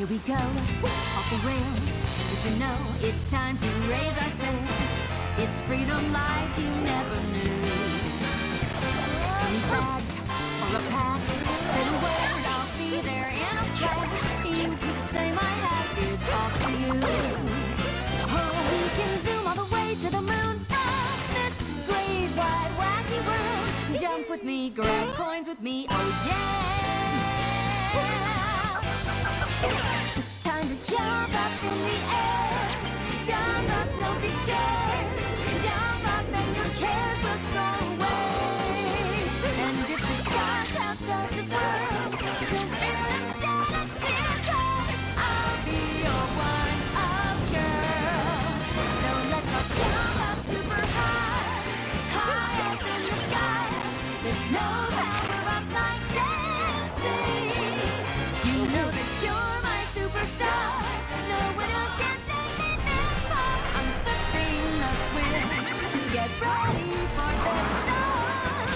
Here we go, off the rails. But you know it's time to raise our sails. It's freedom like you never knew. 20 bags or a pass. Say the word, I'll be there in a flash. You could say my hat is off to you. Oh, we can zoom all the way to the moon. Oh, this great wide wacky world. Jump with me, grab coins with me, oh yeah. It's time to jump up in the air. Jump up, don't be scared. Jump up and your cares will soar away. And if the dark clouds start to swirl, don't feel a shed a tear, 'cause I'll be your one-up girl. So let's all jump up super high, high up in the sky. There's no power up like dancing. You know that you're my superstar. No one else can take me this far. I'm flipping the switch. Get ready for the sun.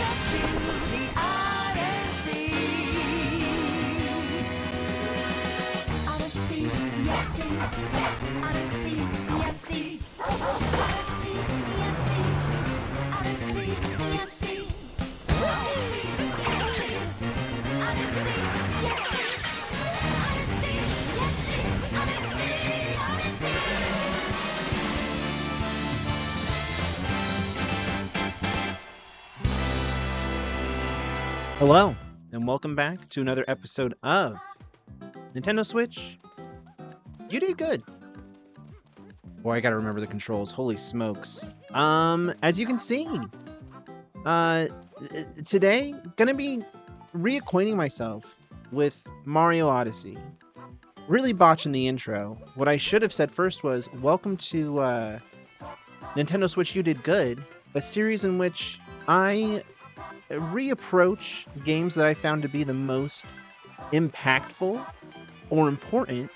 Let's do the Odyssey. Odyssey, yes, see. Odyssey, yes, see. Odyssey, yes, see. Odyssey, yes, see. Odyssey, yes, see. Odyssey, yes, see. Odyssey, yes, see. Odyssey, Odyssey. Hello, and welcome back to another episode of Nintendo Switch. You did good. Boy, I gotta remember the controls. Holy smokes. As you can see, today, gonna be reacquainting myself with Mario Odyssey. Really botching the intro. What I should have said first was, welcome to Nintendo Switch You Did Good, a series in which I reapproach games that I found to be the most impactful or important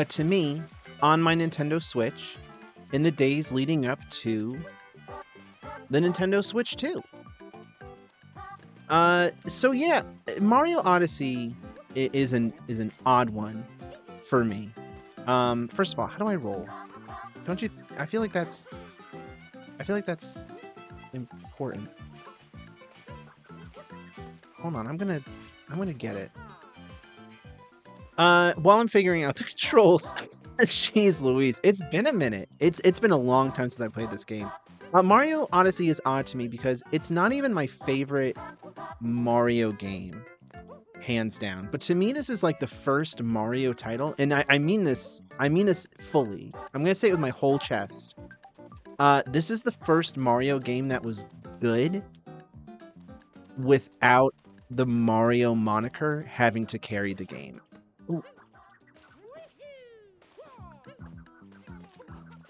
to me on my Nintendo Switch in the days leading up to the Nintendo Switch 2. So yeah, Mario Odyssey is an odd one for me. First of all, how do I roll? Don't you? I feel like that's important. Hold on, I'm gonna get it. While I'm figuring out the controls, jeez Louise, it's been a minute. It's been a long time since I played this game. Mario Odyssey is odd to me because it's not even my favorite Mario game, hands down. But to me, this is like the first Mario title, and I mean this fully. I'm gonna say it with my whole chest. This is the first Mario game that was good without the Mario moniker having to carry the game. Ooh.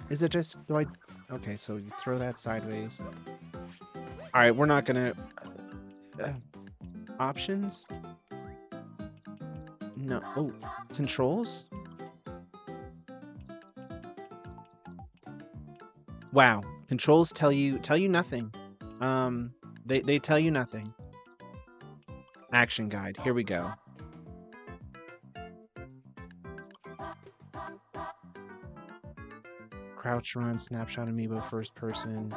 Is it just, okay, so you throw that sideways. All right, we're not gonna, options? No, oh, controls? Wow, controls tell you nothing. They tell you nothing. Action guide. Here we go. Crouch, run, snapshot, amiibo, first person.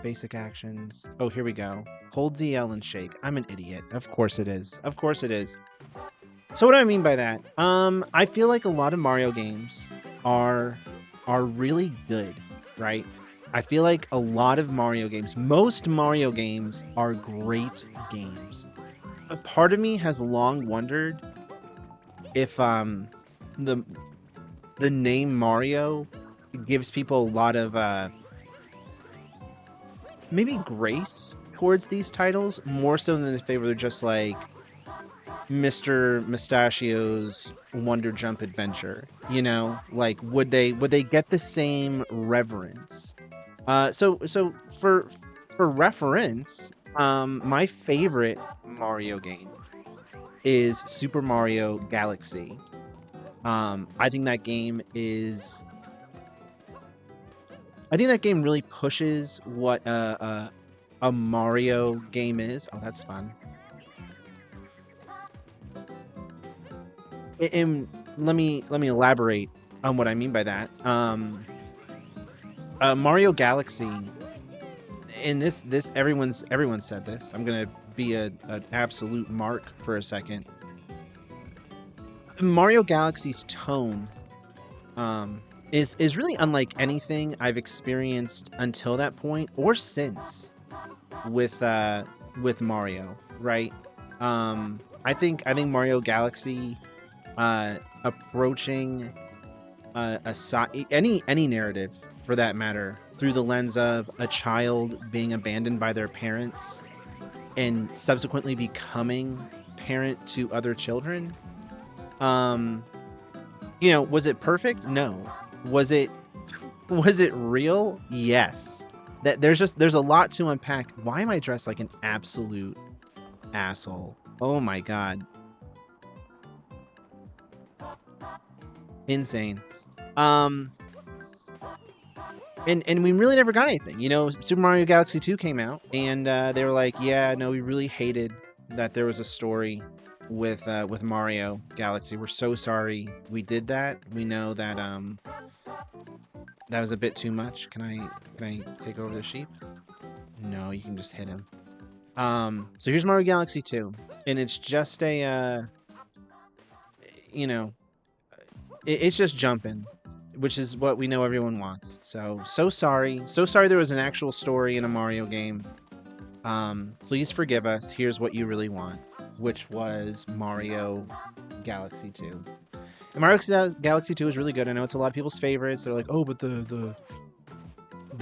Basic actions. Oh, here we go. Hold ZL and shake. I'm an idiot. Of course it is. Of course it is. So what do I mean by that? I feel like a lot of Mario games are really good, right? I feel like a lot of Mario games, most Mario games are great games. A part of me has long wondered if the name Mario gives people a lot of maybe grace towards these titles, more so than if they were just like Mr. Mustachio's Wonder Jump Adventure. You know, like would they get the same reverence? So for reference, my favorite Mario game is Super Mario Galaxy. I think that game really pushes what a Mario game is. Oh, that's fun. And let me elaborate on what I mean by that. Mario Galaxy, and this everyone said this. I'm gonna be an absolute mark for a second. Mario Galaxy's tone is really unlike anything I've experienced until that point or since with Mario, right? I think Mario Galaxy approaching any narrative for that matter through the lens of a child being abandoned by their parents and subsequently becoming parent to other children. Was it perfect? No. Was it real? Yes. That there's a lot to unpack. Why am I dressed like an absolute asshole? Oh my god. Insane. And we really never got anything. Super Mario Galaxy 2 came out, and they were like, yeah, no, we really hated that there was a story with Mario Galaxy. We're so sorry we did that. We know that that was a bit too much. Can I take over the sheep? No, you can just hit him. So here's Mario Galaxy 2, and it's just it's just jumping, which is what we know everyone wants. So sorry there was an actual story in a Mario game. Please forgive us. Here's what you really want, which was Mario Galaxy 2. And Mario Galaxy 2 is really good. I know it's a lot of people's favorites. They're like, oh, but the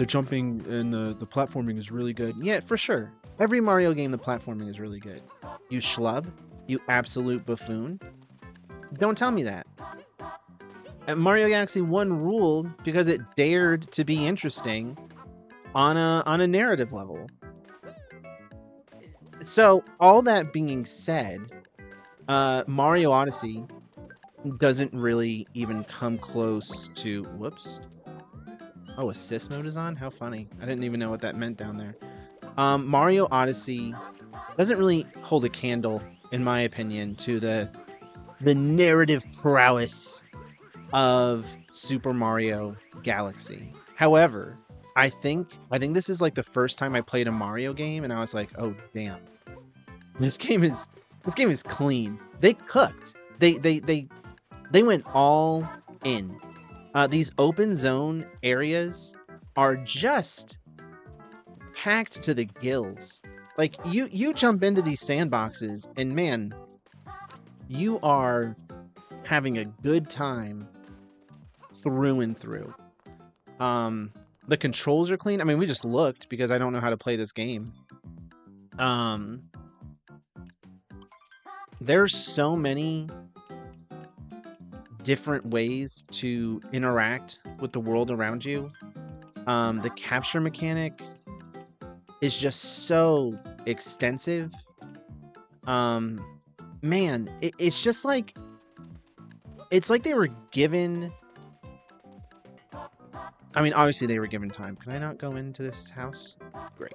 jumping and the platforming is really good. Yeah, for sure. Every Mario game, the platforming is really good. You schlub. You absolute buffoon. Don't tell me that. And Mario Galaxy 1 ruled because it dared to be interesting on a narrative level. So, all that being said, Mario Odyssey doesn't really even come close to... Whoops. Oh, assist mode is on? How funny. I didn't even know what that meant down there. Mario Odyssey doesn't really hold a candle, in my opinion, to the narrative prowess of Super Mario Galaxy. However, I think this is like the first time I played a Mario game, and I was like, oh damn, this game is clean. They cooked. They went all in. These open zone areas are just packed to the gills. Like you jump into these sandboxes, and man, you are having a good time through and through. The controls are clean. I mean, we just looked because I don't know how to play this game. There's so many different ways to interact with the world around you. The capture mechanic is just so extensive. Man, it's just like... It's like they were given... I mean, obviously they were given time. Can I not go into this house? Great.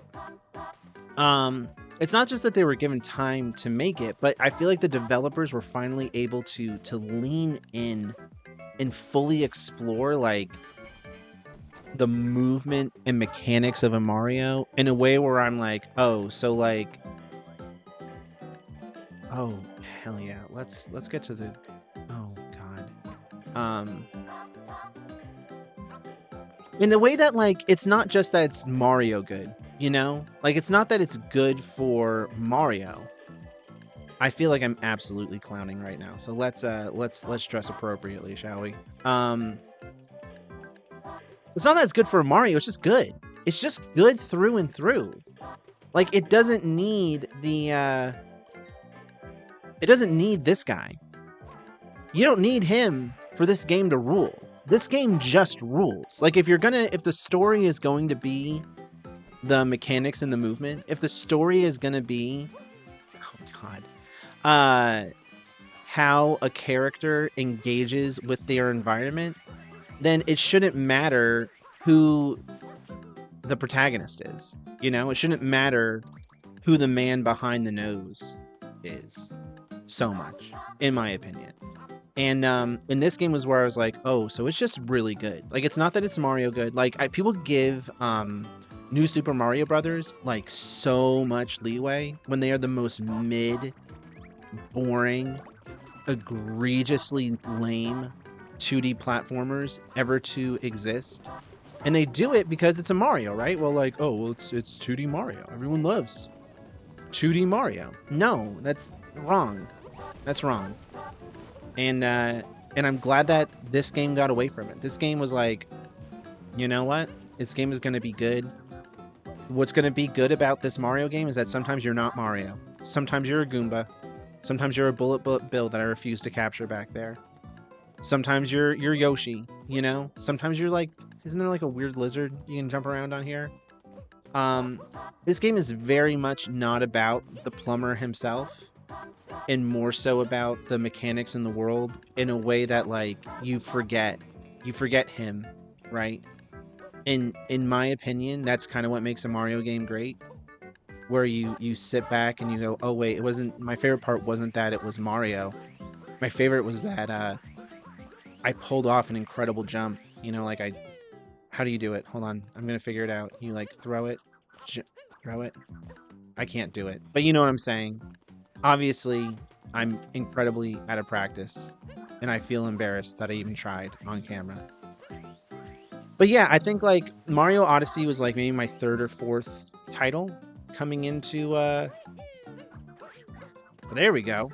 It's not just that they were given time to make it, but I feel like the developers were finally able to lean in and fully explore like the movement and mechanics of a Mario in a way where I'm like, oh, so like, oh hell yeah, let's get to the, oh god, in the way that like it's not just that it's Mario good, you know, like it's not that it's good for Mario. I feel like I'm absolutely clowning right now, so let's dress appropriately, shall we? It's not that it's good for Mario, it's just good. It's just good through and through. Like it doesn't need the it doesn't need this guy. You don't need him for this game to rule. This game just rules. Like if the story is going to be the mechanics and the movement, if the story is going to be, oh god, how a character engages with their environment, then it shouldn't matter who the protagonist is. You know, it shouldn't matter who the man behind the nose is so much, in my opinion. And this game was where I was like, oh, so it's just really good. Like, it's not that it's Mario good. Like, people give New Super Mario Brothers like so much leeway when they are the most mid, boring, egregiously lame 2D platformers ever to exist. And they do it because it's a Mario, right? Well, like, oh, well, it's 2D Mario. Everyone loves 2D Mario. No, that's wrong. That's wrong. And I'm glad that this game got away from it. This game was like, you know what? This game is going to be good. What's going to be good about this Mario game is that sometimes you're not Mario. Sometimes you're a Goomba. Sometimes you're a bullet bill that I refuse to capture back there. Sometimes you're Yoshi, you know? Sometimes you're like, isn't there like a weird lizard you can jump around on here? This game is very much not about the plumber himself, and more so about the mechanics in the world in a way that like you forget him, right? In my opinion, that's kind of what makes a Mario game great, where you sit back and you go, oh wait, it wasn't, my favorite part wasn't that it was Mario. My favorite was that I pulled off an incredible jump. You know, like how do you do it? Hold on, I'm gonna figure it out. You like throw it. I can't do it, but you know what I'm saying. Obviously, I'm incredibly out of practice, and I feel embarrassed that I even tried on camera. But yeah, I think like Mario Odyssey was like maybe my third or fourth title coming into there we go.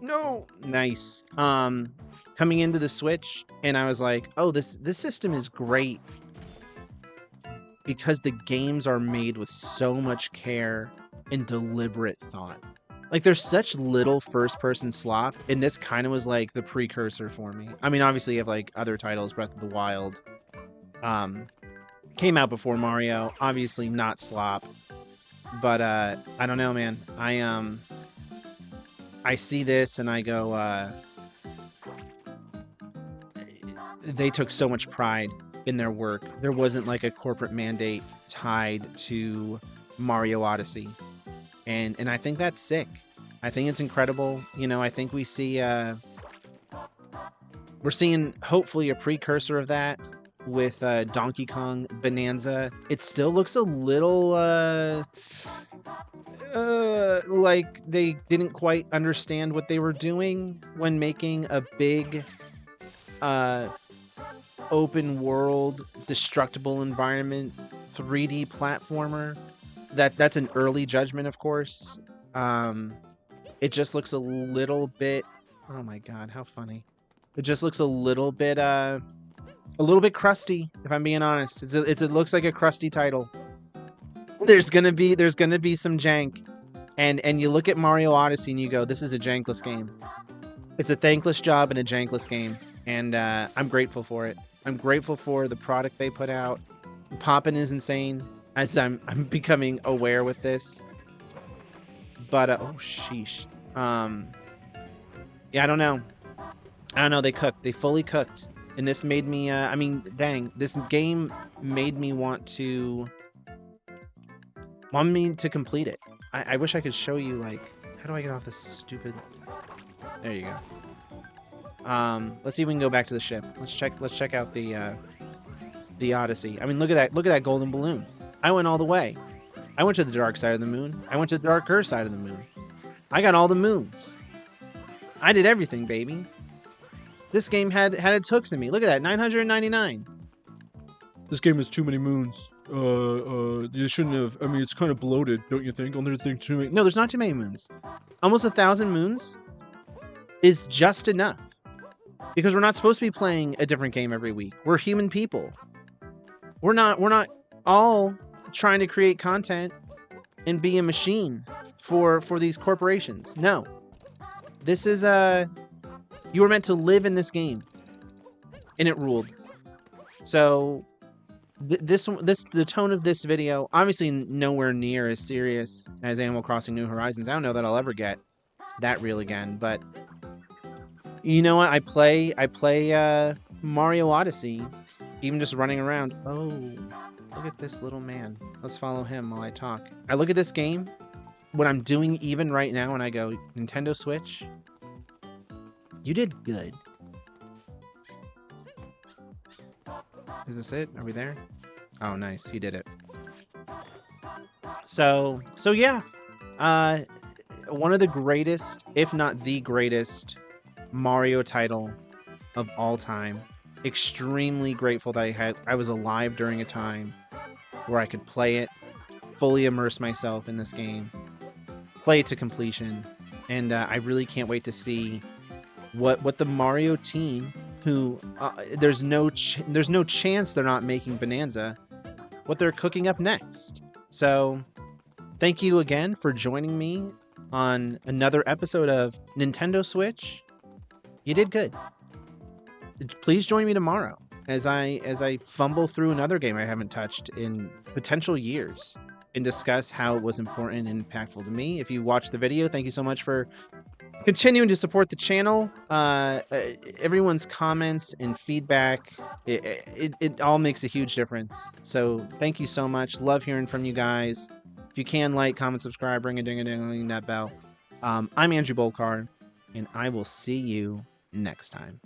No, nice. Coming into the Switch, and I was like, oh, this system is great because the games are made with so much care and deliberate thought. Like, there's such little first-person slop, and this kind of was like the precursor for me. I mean, obviously you have like other titles, Breath of the Wild came out before Mario, obviously not slop, but I don't know, man. I see this and I go, they took so much pride in their work. There wasn't like a corporate mandate tied to Mario Odyssey. And I think that's sick. I think it's incredible. You know, I think we see we're seeing hopefully a precursor of that with Donkey Kong Bonanza. It still looks a little like they didn't quite understand what they were doing when making a big open world destructible environment 3D platformer. That's an early judgment, of course. It just looks a little bit, oh my god, how funny. It just looks a little bit crusty, if I'm being honest. It looks like a crusty title. There's gonna be some jank, and you look at Mario Odyssey and you go, this is a jankless game. It's a thankless job and a jankless game, and I'm grateful for it. I'm grateful for the product they put out. Poppin' is insane, as I'm becoming aware with this. But oh sheesh, yeah, I don't know. They cooked. They fully cooked. And this made me, I mean, dang, this game made me want me to complete it. I wish I could show you, like, how do I get off this stupid, there you go. Let's see if we can go back to the ship. Let's check out the Odyssey. I mean, look at that golden balloon. I went all the way. I went to the dark side of the moon. I went to the darker side of the moon. I got all the moons. I did everything, baby. This game had its hooks in me. Look at that, 999. This game has too many moons. You shouldn't have. I mean, it's kind of bloated, don't you think? Only think too many. No, there's not too many moons. Almost 1,000 moons is just enough. Because we're not supposed to be playing a different game every week. We're human people. We're not all trying to create content and be a machine for these corporations. No. This is you were meant to live in this game, and it ruled. So the tone of this video, obviously nowhere near as serious as Animal Crossing New Horizons. I don't know that I'll ever get that real again, but you know what? I play Mario Odyssey, even just running around. Oh, look at this little man. Let's follow him while I talk. I look at this game, what I'm doing even right now, and I go, Nintendo Switch, you did good. Is this it? Are we there? Oh, nice. He did it. So yeah. One of the greatest, if not the greatest, Mario title of all time. Extremely grateful that I was alive during a time where I could play it, fully immerse myself in this game, play it to completion, and I really can't wait to see what the Mario team, who there's no chance they're not making Bonanza, what they're cooking up next. So thank you again for joining me on another episode of Nintendo Switch. You did good. Please join me tomorrow as I fumble through another game I haven't touched in potential years and discuss how it was important and impactful to me. If you watched the video, thank you so much for continuing to support the channel. Everyone's comments and feedback, it all makes a huge difference. So thank you so much. Love hearing from you guys. If you can, like, comment, subscribe, ring a ding a ding that bell. I'm Andrew Bolcar, and I will see you next time.